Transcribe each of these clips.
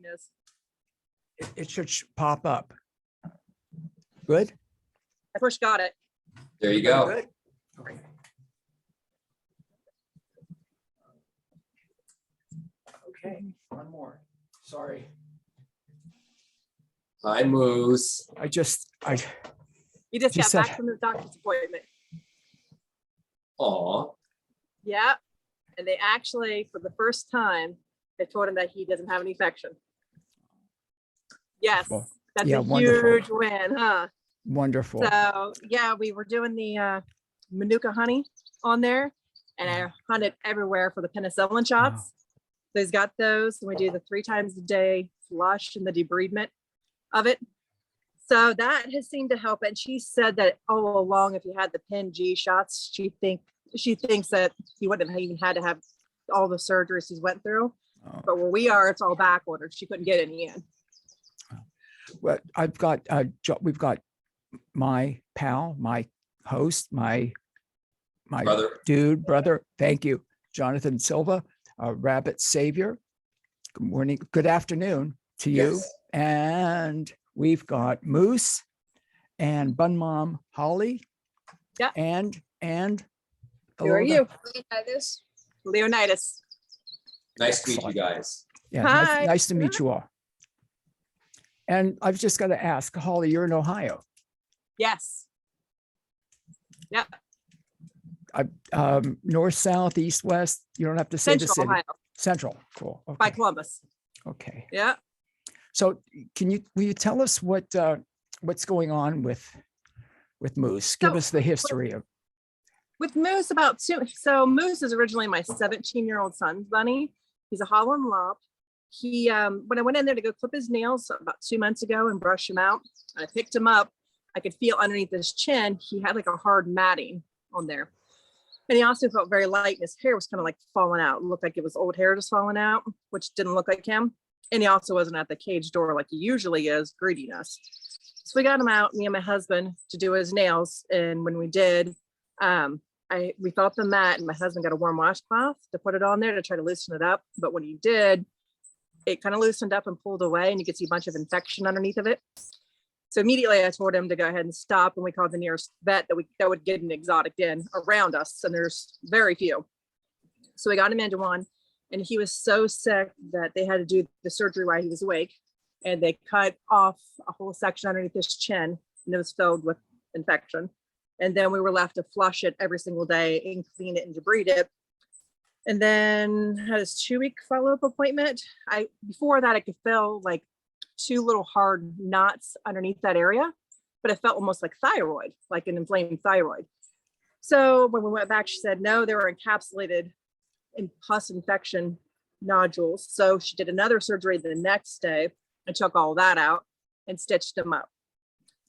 Yes. It should pop up. Good. I first got it. There you go. Good. Okay. Okay, one more. Sorry. Hi, Moose. You just got said- back from the doctor's appointment. Aw. Yeah. And they actually, for the first time, they told him that he doesn't have an infection. Yes. Wonderful. That's Yeah, a wonderful. huge win, huh? Wonderful. So yeah, we were doing the Manuka honey on there, and I hunted everywhere for the penicillin shots. So he's got those, and we do the 3 times a day flush and the debridement of it. So that has seemed to help. And she said that all along, if you had the Pen-G shots, she thinks that he wouldn't have even had to have all the surgeries he's went through. Oh. But where we are, it's all back ordered. She couldn't get any in. Well, we've got my pal, my host, my brother. Thank you, Jonathan Silva, Rabbit Savior. Good morning, good afternoon to you. Yes. And we've got Moose and BunMom Holly. Yeah. And Who are you? Leonidas. Leonidas. Nice to meet you guys. Yeah, Hi. nice to meet you all. And I've just got to ask, Holly, you're in Ohio. Yes. Yep. North, south, east, west. You don't have to say the Central city. Ohio Central. Cool. Okay. by Columbus. Okay. Yeah. So will you tell us what's going on with Moose? Give So, us the history of. With Moose so Moose is originally my 17-year-old son's bunny. He's a Holland Lop. He when I went in there to go clip his nails about 2 months ago and brush him out, I picked him up. I could feel underneath his chin, he had like a hard matting on there. And he also felt very light, and his hair was kind of like falling out. It looked like it was old hair just falling out, which didn't look like him. And he also wasn't at the cage door like he usually is, greeting us. So we got him out, me and my husband, to do his nails. And when we did, we felt the mat, and my husband got a warm washcloth to put it on there to try to loosen it up. But when he did, it kind of loosened up and pulled away, and you could see a bunch of infection underneath of it. So immediately I told him to go ahead and stop, and we called the nearest vet that would get an exotic in around us, and there's very few. So we got him into one, and he was so sick that they had to do the surgery while he was awake, and they cut off a whole section underneath his chin, and it was filled with infection. And then we were left to flush it every single day and clean it and debride it. And then had his 2-week follow-up appointment. Before that, I could feel like 2 little hard knots underneath that area, but it felt almost like thyroid, like an inflamed thyroid. So when we went back, she said, no, they were encapsulated in pus infection nodules. So she did another surgery the next day and took all that out and stitched them up.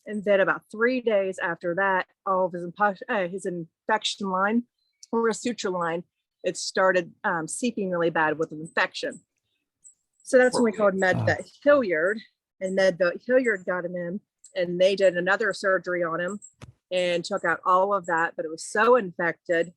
And then about 3 days after that, all of his infection line, or a suture line, it started seeping really bad with an infection. So that's when we called MedVet Hilliard, and MedVet Hilliard got him in, and they did another surgery on him and took out all of that. But it was so infected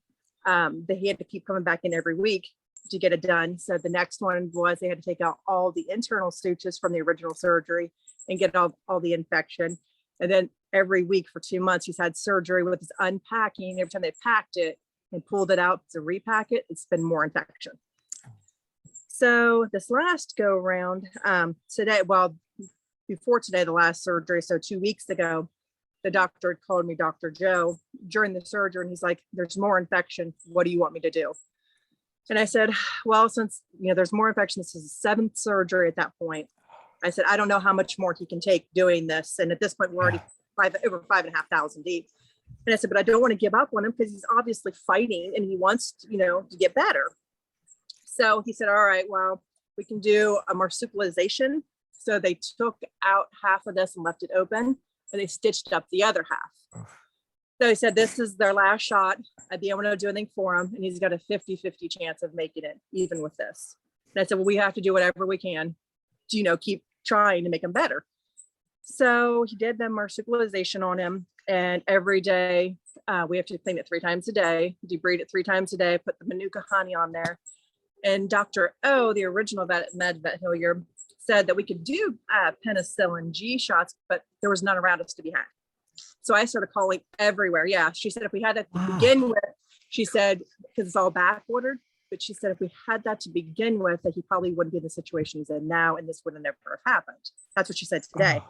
that he had to keep coming back in every week to get it done. So the next one was they had to take out all the internal sutures from the original surgery and get all the infection. And then every week for 2 months, he's had surgery with his unpacking. Every time they packed it and pulled it out to repack it, it's been more infection. So this last go around today, before today, the last surgery, so 2 weeks ago, the doctor had called me Dr. Joe during the surgery, and he's like, there's more infection. What do you want me to do? And I said, well, since there's more infection, this is the 7th surgery at that point. I said, I don't know how much more he can take doing this. And at this point, we're already over 5,500 deep. And I said, but I don't want to give up on him because he's obviously fighting and he wants, to get better. So he said, all right, well, we can do a marsupialization. So they took out half of this and left it open, and they stitched up the other half. So he said, this is their last shot. I'd be able to do anything for him. And he's got a 50-50 chance of making it even with this. And I said, well, we have to do whatever we can to, keep trying to make him better. So he did the marsupialization on him, and every day we have to clean it 3 times a day, debride it 3 times a day, put the Manuka honey on there. And Dr. O, the original vet at MedVet Hilliard, said that we could do penicillin G shots, but there was none around us to be had. So I started calling everywhere. Yeah, she said if we had that to begin with, she said, because it's all back ordered, but she said if we had that to begin with, that he probably wouldn't be in the situation he's in now, and this would have never have happened. That's what she said today.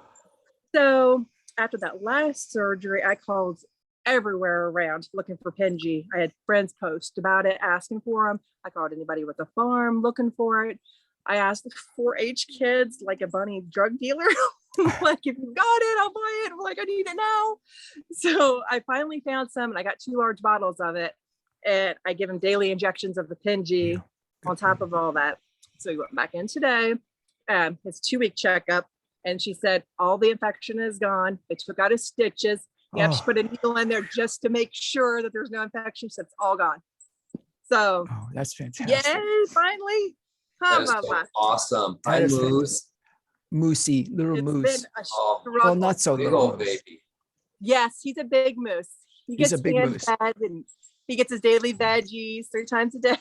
So after that last surgery, I called everywhere around looking for Penji. I had friends post about it, asking for them. I called anybody with a farm looking for it. I asked the 4-H kids, like a bunny drug dealer, like, if you got it, I'll buy it. I'm like, I need it now. So I finally found some, and I got 2 large bottles of it, and I give him daily injections of the Penji on top of all that. So he went back in today, his 2-week checkup, and she said all the infection is gone. They took out his stitches. Yeah, she put a needle in there just to make sure that there's no infection. So it's all gone. So that's fantastic. Yay, finally. That is so awesome. Hi, Moose. Moosey, little moose. Well, not so Big little old moose. baby. Yes, he's a big moose. He's a big moose. Fed, and he gets his daily veggies 3 times a day.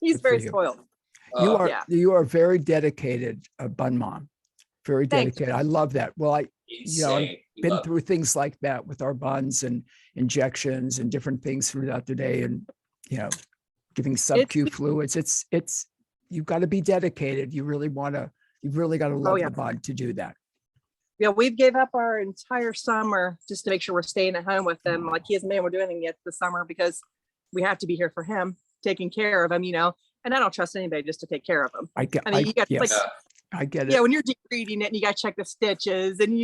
He's very spoiled. You are very dedicated, Bun Mom. Very dedicated. I love that. Well, I've been through things like that with our buns and injections and different things throughout the day, and giving sub-Q fluids. It's you've got to be dedicated. You've really got to love the bud to do that. Yeah, we've gave up our entire summer just to make sure we're staying at home with them. Like, he hasn't been able to do anything yet this summer because we have to be here for him, taking care of him, and I don't trust anybody just to take care of him. I get it. Yeah, when you're debriding it and you got to check the stitches and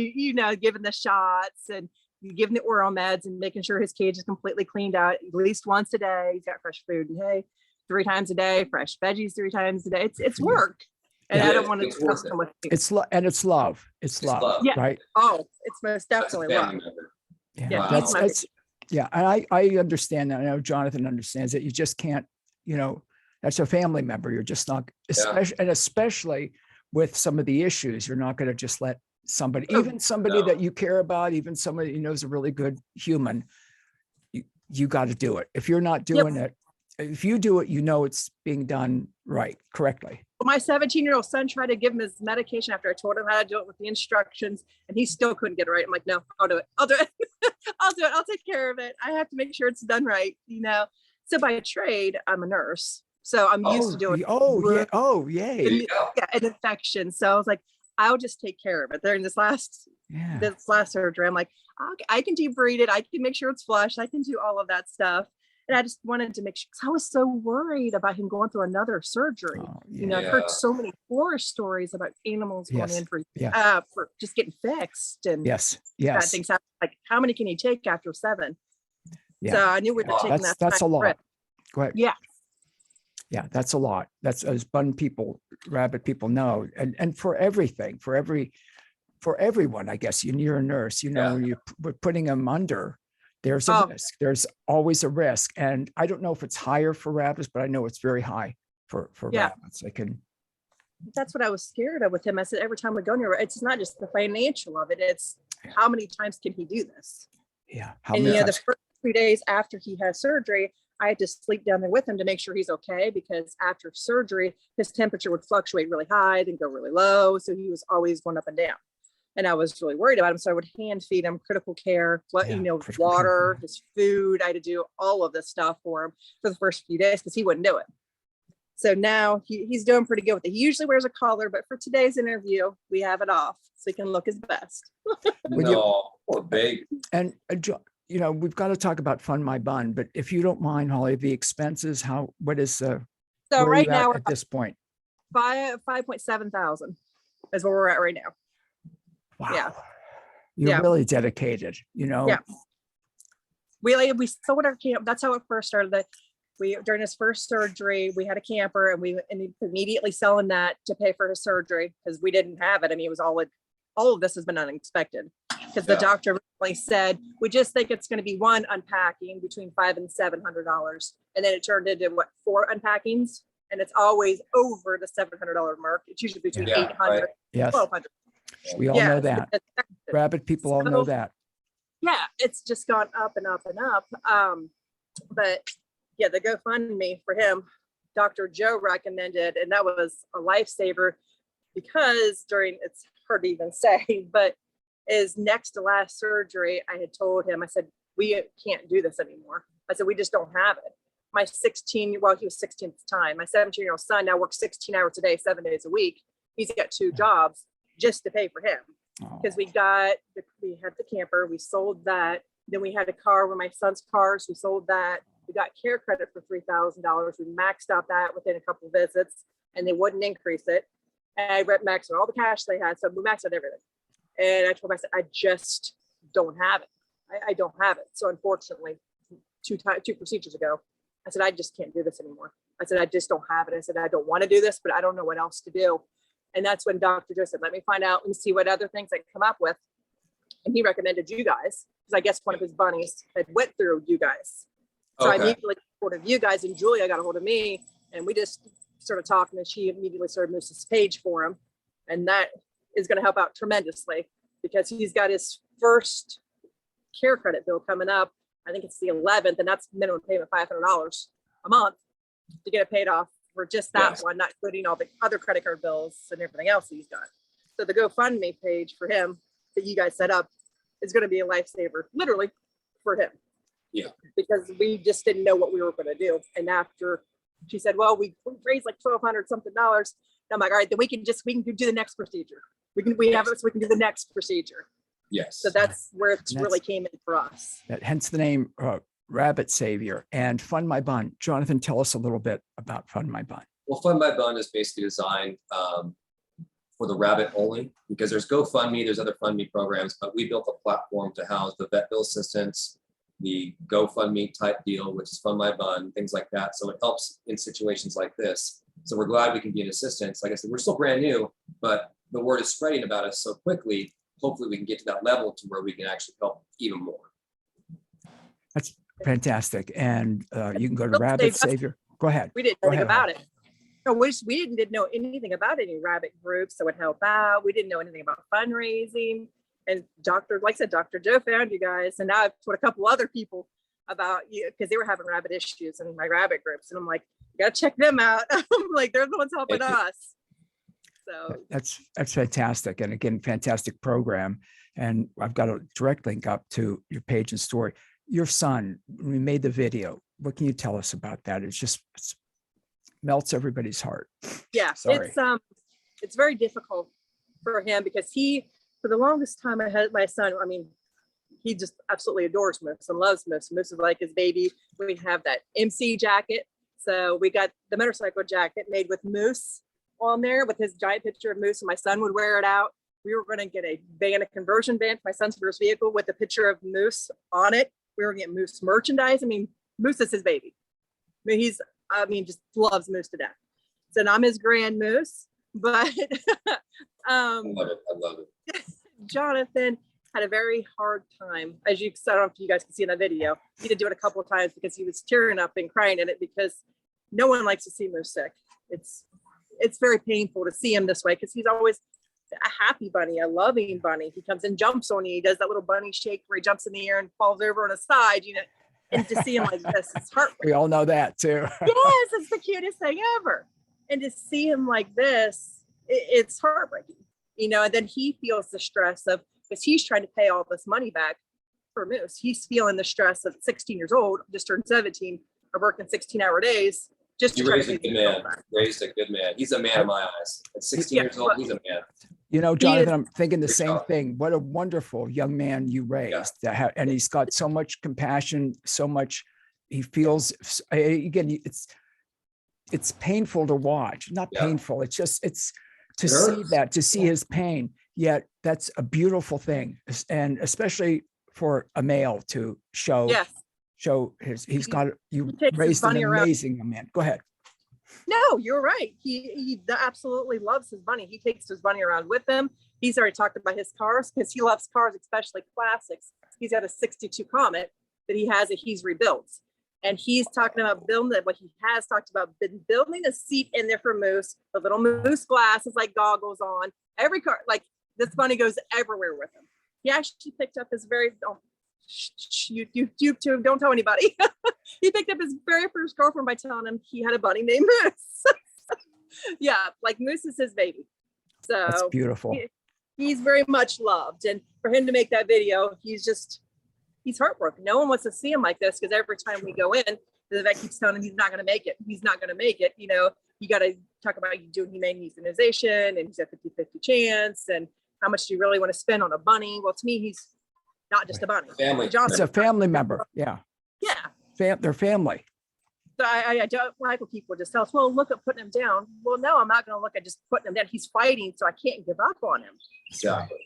giving the shots and giving the oral meds and making sure his cage is completely cleaned out at least once a day. He's got fresh food and hay 3 times a day, fresh veggies 3 times a day. It's work. And I don't want to trust him with things. It's love. It's love, right? Oh, it's most definitely love. Yeah, that's and I understand that. I know Jonathan understands it. You just can't, that's a family member. You're just not, especially with some of the issues, you're not going to just let somebody, that you care about, even somebody you know is a really good human, you got to do it. If you're not doing it, if you do it, it's being done correctly. My 17-year-old son tried to give him his medication after I told him how to do it with the instructions, and he still couldn't get it right. I'm like, no, I'll do it. I'll do it. I'll take care of it. I have to make sure it's done right, So by trade, I'm a nurse. So I'm used to doing yay. An infection. So I was like, I'll just take care of it. During this last surgery, I'm like, okay, I can debride it. I can make sure it's flush. I can do all of that stuff. And I just wanted to make sure, because I was so worried about him going through another surgery. I've heard so many horror stories about animals going in for just getting fixed and bad things happen. Like, how many can you take after 7? So I knew we were taking that. That's a lot. Go ahead. Yeah, that's a lot. That's, as rabbit people know, and for everything, for everyone, I guess. You're a nurse. When you're putting them under, there's a risk. There's always a risk, and I don't know if it's higher for rabbits, but I know it's very high for rabbits. That's what I was scared of with him. I said every time we go near, it's not just the financial of it; it's how many times can he do this? Yeah, the first 3 days after he had surgery, I had to sleep down there with him to make sure he's okay, because after surgery, his temperature would fluctuate really high, then go really low. So he was always going up and down. And I was really worried about him. So I would hand feed him critical care, water, his food. I had to do all of this stuff for him for the first few days because he wouldn't do it. So now he's doing pretty good with it. He usually wears a collar, but for today's interview, we have it off so he can look his best. Poor baby. And we've got to talk about Fund My Bun, but if you don't mind, Holly, the expenses, what is so right now at this point? 5.7 thousand is where we're at right now. Wow. Yeah. You're really dedicated, Yeah. We sold our camp. That's how it first started. During his first surgery, we had a camper, and we ended up immediately selling that to pay for his surgery because we didn't have it. I mean, it was all of this has been unexpected. Because the doctor really said, we just think it's going to be one unpacking between $500 and $700. And then it turned into 4 unpackings. And it's always over the $700 mark. It's usually between $800 and $1,200. We all know that. Rabbit people all know that. Yeah, it's just gone up and up and up. But the GoFundMe for him, Dr. Joe recommended, and that was a lifesaver. because it's hard to even say, but is next to last surgery, I had told him, I said, we can't do this anymore. I said, we just don't have it. My he was 16 at the time. My 17-year-old son now works 16 hours a day, 7 days a week. He's got 2 jobs just to pay for him. Because we had the camper, we sold that. Then we had a car, one of my son's cars, we sold that. We got care credit for $3,000. We maxed out that within a couple of visits, and they wouldn't increase it. And I maxed out all the cash they had, so we maxed out everything. And I told him, I said, I just don't have it. I don't have it. So unfortunately, two procedures ago, I said, I just can't do this anymore. I said, I just don't have it. I said, I don't want to do this, but I don't know what else to do. And that's when Dr. Joe said, let me find out and see what other things I can come up with. And he recommended you guys, because I guess one of his bunnies had went through you guys. So I immediately got hold of you guys, and Julia got a hold of me, and we just started talking, and she immediately started Moose's page for him. And that is going to help out tremendously, because he's got his first care credit bill coming up. I think it's the 11th, and that's minimum payment $500 a month to get it paid off for just that one, not including all the other credit card bills and everything else he's got. So the GoFundMe page for him that you guys set up is going to be a lifesaver, literally, for him. Yeah. Because we just didn't know what we were going to do. And after she said, well, we raised like $1,200 something. And I'm like, all right, then we can do the next procedure. We have it so we can do the next procedure. Yes. So that's where it really came in for us. Hence the name Rabbit Savior and Fund My Bun. Jonathan, tell us a little bit about Fund My Bun. Well, Fund My Bun is basically designed for the rabbit only, because there's GoFundMe, there's other Fund Me programs, but we built a platform to house the vet bill assistance, the GoFundMe type deal, which is Fund My Bun, things like that. So it helps in situations like this. So we're glad we can be an assistance. Like I said, we're still brand new, but the word is spreading about us so quickly. Hopefully we can get to that level to where we can actually help even more. That's fantastic. And you can go to Rabbit Savior. Go ahead. We didn't know anything about it. No, we didn't know anything about any rabbit groups that would help out. We didn't know anything about fundraising. And like I said, Dr. Joe found you guys. And now I've told a couple other people about you, because they were having rabbit issues in my rabbit groups. And I'm like, you gotta check them out. I'm like, they're the ones helping us. So that's fantastic. And again, fantastic program. And I've got a direct link up to your page and story. Your son, we made the video. What can you tell us about that? It's melts everybody's heart. Yeah, sorry. It's very difficult for him, because for the longest time I had my son, I mean, he just absolutely adores Moose and loves Moose. Moose is like his baby. We have that MC jacket. So we got the motorcycle jacket made with Moose on there with his giant picture of Moose, and my son would wear it out. We were going to get a conversion van for my son's first vehicle with a picture of Moose on it. We were going to get Moose merchandise. I mean, Moose is his baby. I mean, just loves Moose to death. So now I'm his GrandMoose, but I love it. Jonathan had a very hard time, as I don't know if you guys can see in that video. He did do it a couple of times because he was tearing up and crying in it, because no one likes to see Moose sick. It's very painful to see him this way, because he's always a happy bunny, a loving bunny. He comes and jumps on you. He does that little bunny shake where he jumps in the air and falls over on his side, and to see him like this, it's heartbreaking. We all know that too. Yes, it's the cutest thing ever. And to see him like this, it's heartbreaking, and then he feels the stress of, because he's trying to pay all this money back for Moose. He's feeling the stress of 16 years old, just turned 17, of working 16-hour days. You raised a good man. Raised a good man. He's a man in my eyes. At 16 years old, he's a man. Jonathan, I'm thinking the same thing. What a wonderful young man you raised. And he's got so much compassion, so much, he feels, again, it's painful to watch. Not painful. It's just, to see his pain. Yet that's a beautiful thing. And especially for a male to show. Yes. He's got, you raised an amazing man. Go ahead. No, you're right. He absolutely loves his bunny. He takes his bunny around with him. He's already talked about his cars, because he loves cars, especially classics. He's got a 62 Comet that he's rebuilt. And he's talking about building it. What he has talked about, building a seat in there for Moose, the little Moose glasses, like goggles on. Every car, like this bunny goes everywhere with him. He actually picked up his you two, don't tell anybody. He picked up his very first girlfriend by telling him he had a bunny named Moose. Yeah, like Moose is his baby. That's So beautiful. he's very much loved. And for him to make that video, he's heartbroken. No one wants to see him like this, because every time we go in, the vet keeps telling him he's not going to make it. He's not going to make it. You know, you got to talk about you doing humane euthanization, and he's a 50-50 chance. And how much do you really want to spend on a bunny? Well, to me, he's not just a bunny. Family. It's a family member. Yeah. Yeah. They're family. So I don't like when people just tell us, well, look at putting him down. Well, no, I'm not going to look at just putting him down. He's fighting, so I can't give up on him. Exactly.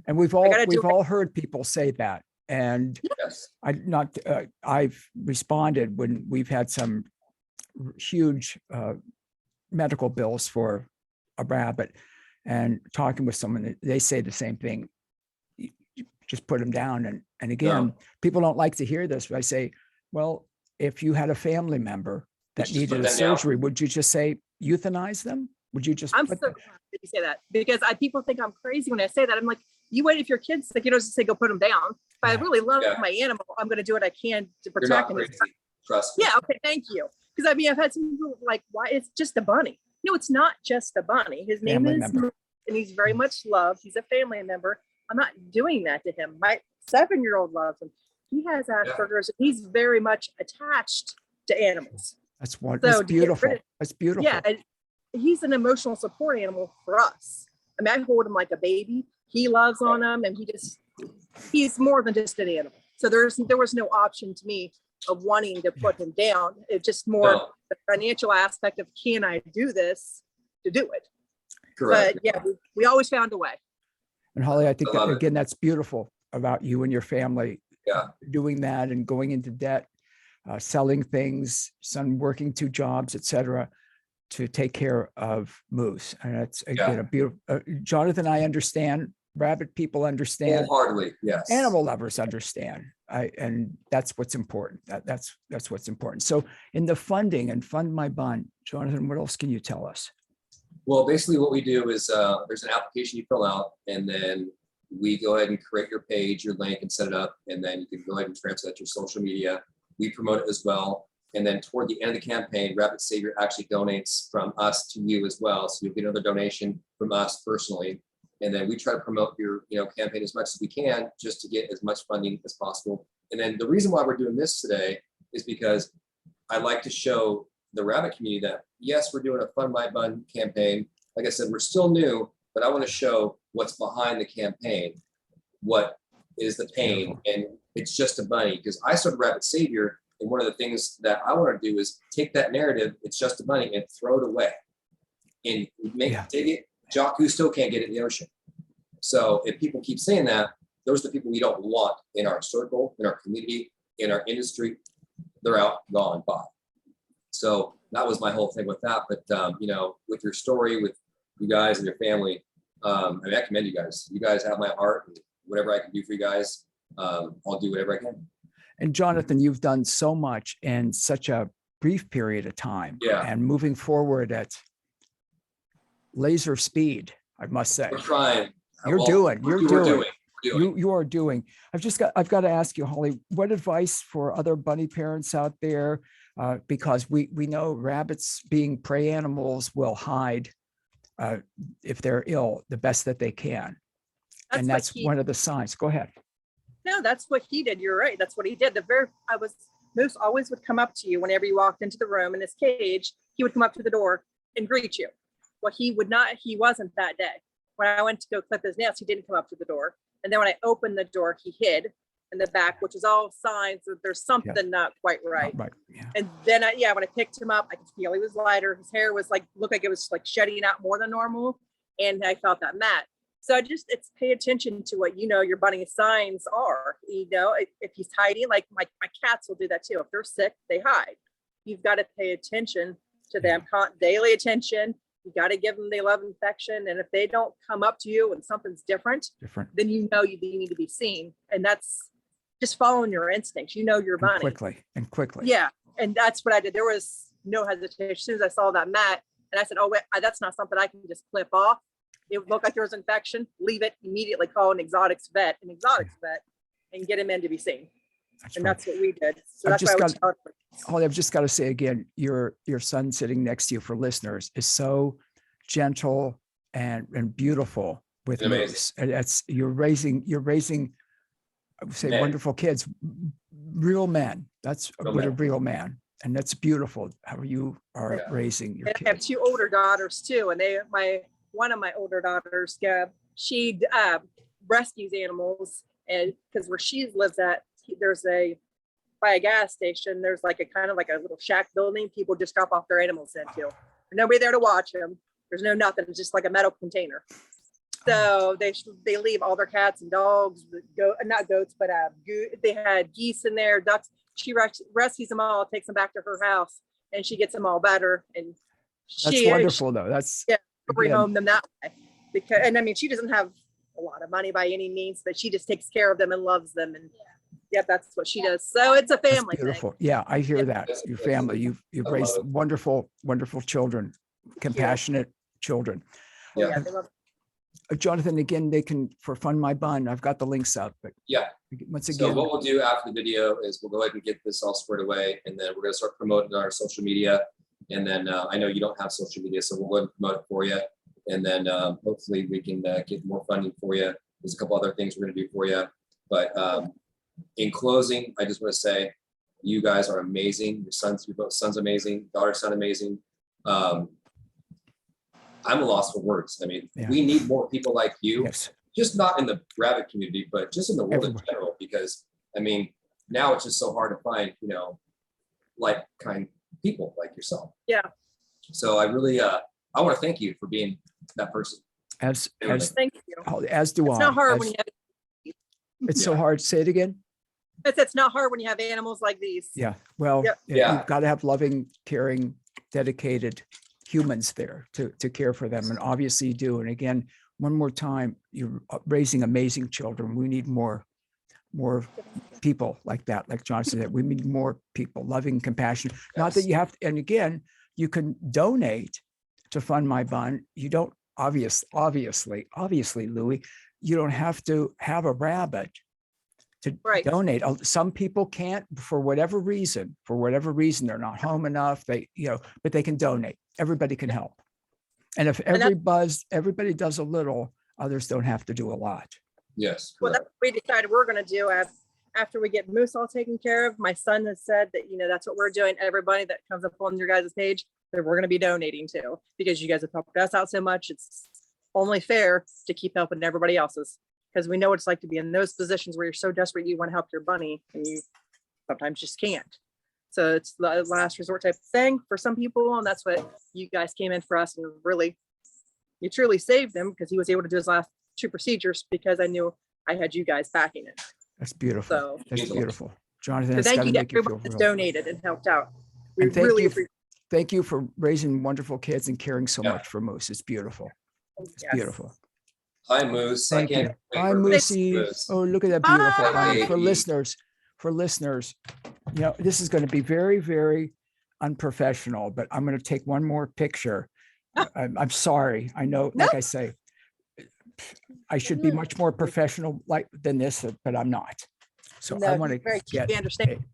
And we've all heard people say that. And Yes. I've responded when we've had some huge medical bills for a rabbit, and talking with someone, they say the same thing. You just put them down. And again, people don't like to hear this, but I say, well, if you had a family member that needed a surgery, would you just say euthanize them? Would you just? I'm so glad that you say that, because people think I'm crazy when I say that. I'm like, you wait if your kids like, you don't just say go put them down. If I really love my animal, I'm going to do what I can to protect him. Trust me. Yeah. Okay. Thank you. Because I mean, I've had some people like, why? It's just a bunny. No, it's not just a bunny. His name is Moose, and he's very much loved. He's a family member. I'm not doing that to him. My 7-year-old loves him. He has Asperger's. And he's very much attached to animals. That's beautiful. That's beautiful. Yeah. And he's an emotional support animal for us. I mean, I hold him like a baby. He loves on him, and he's more than just an animal. So there was no option to me of wanting to put him down. It's just more the financial aspect of, can I do this to do it? Correct. But yeah, we always found a way. And Holly, I think that, again, that's beautiful about you and your family doing that and going into debt, selling things, some working 2 jobs, etc., to take care of Moose. And it's again a beautiful. Jonathan, I understand. Rabbit people understand. Wholeheartedly, yes. Animal lovers understand. And that's what's important. That's what's important. So in the funding and Fund My Bun, Jonathan, what else can you tell us? Well, basically what we do is there's an application you fill out, and then we go ahead and create your page, your link, and set it up. And then you can go ahead and transfer that to your social media. We promote it as well. And then toward the end of the campaign, Rabbit Savior actually donates from us to you as well. So you'll get another donation from us personally. And then we try to promote your campaign as much as we can, just to get as much funding as possible. And then the reason why we're doing this today is because I like to show the rabbit community that, yes, we're doing a Fund My Bun campaign. Like I said, we're still new, but I want to show what's behind the campaign, what is the pain. And it's just a bunny, because I started Rabbit Savior. And one of the things that I want to do is take that narrative, it's just a bunny, and throw it away and take it. Jacques Cousteau can't get it in the ocean. So if people keep saying that, those are the people we don't want in our circle, in our community, in our industry. They're out, gone, bye. So that was my whole thing with that. But with your story, with you guys and your family, I commend you guys. You guys have my heart, and whatever I can do for you guys, I'll do whatever I can. And Jonathan, you've done so much in such a brief period of time, and moving forward at laser speed, I must say. We're trying. You are doing. I've got to ask you, Holly, what advice for other bunny parents out there? Because we know rabbits, being prey animals, will hide if they're ill the best that they can. And that's one of the signs. Go ahead. No, that's what he did. You're right. That's what he did. Moose always would come up to you whenever you walked into the room in his cage. He would come up to the door and greet you. Well, he wasn't that day. When I went to go clip his nails, he didn't come up to the door. And then when I opened the door, he hid in the back, which is all signs that there's something not quite right. And then when I picked him up, I could feel he was lighter. His hair was looked like it was shedding out more than normal. And I felt that mat. So it's pay attention to what your bunny signs are. If he's hiding, like my cats will do that too. If they're sick, they hide. You've got to pay attention to them, daily attention. You got to give them the love infection. And if they don't come up to you and something's different, then you need to be seen. And that's just following your instincts. Your bunny. Quickly. Yeah. And that's what I did. There was no hesitation. As soon as I saw that mat, and I said, oh, wait, that's not something I can just clip off. It looked like there was infection. Leave it. Immediately call an exotics vet, and get him in to be seen. That's what we did. So that's why Holly, I've just got to say again, your son sitting next to you, for listeners, is so gentle, and beautiful with Amazing. Moose. And that's you're raising, I would say, Men. wonderful kids, real men. That's Real what a men. real man. And that's beautiful how you are Yeah. raising your And I have kids. 2 older daughters too, and one of my older daughters, she rescues animals, and because where she lives at, there's by a gas station, there's like a kind of like a little shack building. People just drop off their animals into. There's nobody there to watch them. There's no nothing. It's just like a metal container. So they leave all their cats and dogs, not goats, but they had geese in there, ducks. She rescues them all, takes them back to her house, and she gets them all better. And That's wonderful, though. That's rehome them that way. And I mean, she doesn't have a lot of money by any means, but she just takes care of them and loves them. And that's what she does. So it's a family beautiful. thing. Yeah, I hear that. That's Your beautiful. family, you've I raised love it. wonderful, wonderful children, compassionate children. Yeah. They love Jonathan, again, they can, for Fund My Bun, I've got the links up, but Yeah. once So again, what we'll do after the video is we'll go ahead and get this all squared away, and then we're gonna start promoting our social media. And then I know you don't have social media, so we'll go ahead and promote it for you. And then hopefully we can get more funding for you. There's a couple other things we're gonna do for you. But in closing, I just want to say, you guys are amazing. Your both sons amazing, daughter sound amazing. I'm a loss for words. I mean, Yeah. we need more people like you. yes, Just not in the rabbit community, but just in the world Everywhere. in general, because I mean, now it's just so hard to find, like kind people like yourself. Yeah. So I really, I want to thank you for being that person. as Thank you. do It's I. not hard As- when you have It's so Yeah. hard. Say it again. it's not hard when you have animals like these. Yeah. Well, Yep. Yeah. you've got to have loving, caring, dedicated humans there to care for them. And obviously you do. And again, one more time, you're raising amazing children. We need more people like that, like John said, we need more people, loving, compassionate. Not that Yes. you have to, and again, you can donate to Fund My Bun. You don't obviously, Louis, you don't have to have a rabbit to Right. donate. Some people can't for whatever reason, they're not home enough, but they can donate. Everybody can help. And if everybody does a little, others don't have to do a lot. Yes. Well, correct. that's what we decided we're going to do after we get Moose all taken care of. My son has said that, that's what we're doing. Everybody that comes up on your guys' page, that we're going to be donating to, because you guys have helped us out so much. It's only fair to keep helping everybody else's, because we know what it's like to be in those positions where you're so desperate, you want to help your bunny and you sometimes just can't. So it's the last resort type of thing for some people. And that's what you guys came in for us, and really, you truly saved him, because he was able to do his last 2 procedures because I knew I had you guys backing it. That's beautiful. So That's beautiful. Jonathan, so that's thank got to you to make you feel everyone that's real. donated and helped out. We And thank really you, appreciate thank you for raising wonderful kids and caring so Yeah. much for Moose. It's beautiful. it. It's Yes. beautiful. Hi, Moose. Thank I can't you. wait Hi, for Moosey. Moose. Oh, look at that beautiful. Bye. For listeners, this is going to be very, very unprofessional, but I'm going to take one more picture. I'm sorry. I know, like I say, I should be much more professional than this, but I'm not. So I No, want he's very to cute. get, We understand.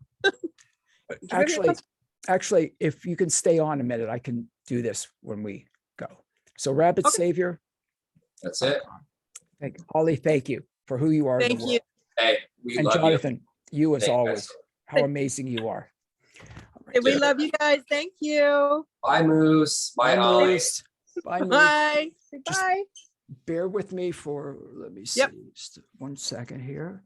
actually, if you can stay on a minute, I can do this when we go. So Rabbit Okay. Savior. That's it. Holly, thank you for who you are. in the Thank you. world. Hey, we And love Jonathan, you as Thank you always, guys. how amazing you are. All right. And we love you guys. Thank you. Bye, Moose. Bye, Bye, Holly. Moose. Bye, Moose. Bye. Just- Bye. Bear with me for, let me see, Yep. just 1 second here.